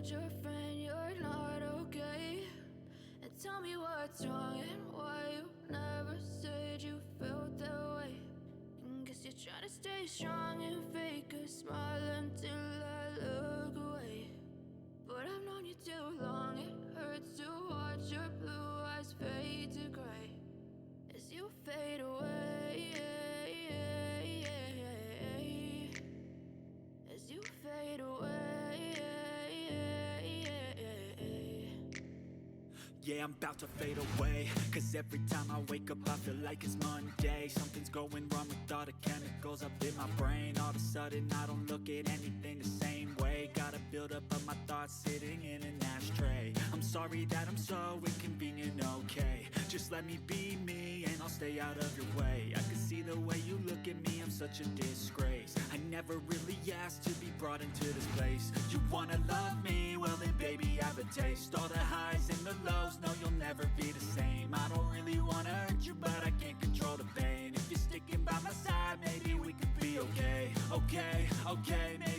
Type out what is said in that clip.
told your friend you're not okay, and tell me what's wrong and why you never said you felt that way. And guess you're trying to stay strong and fake a smile until I look away. But I've known you too long, it hurts to watch your blue eyes fade to gray as you fade away, as you fade away. Yeah, I'm about to fade away, cause every time I wake up I feel like it's Monday. Something's going wrong with all the chemicals up in my brain. All of a sudden I don't look at anything the same way. Gotta build up of my thoughts sitting in an ashtray. I'm sorry that I'm so inconvenient, okay. Just let me be me and I'll stay out of your way. I can see the way you look at me, I'm such a disgrace. I never really asked to be brought into this place. You wanna love me? Well then baby I have a taste. All the highs and the lows, no you'll never be the same. I don't really wanna hurt you but I can't control the pain. If you're sticking by my side maybe we could be okay. Okay, okay, maybe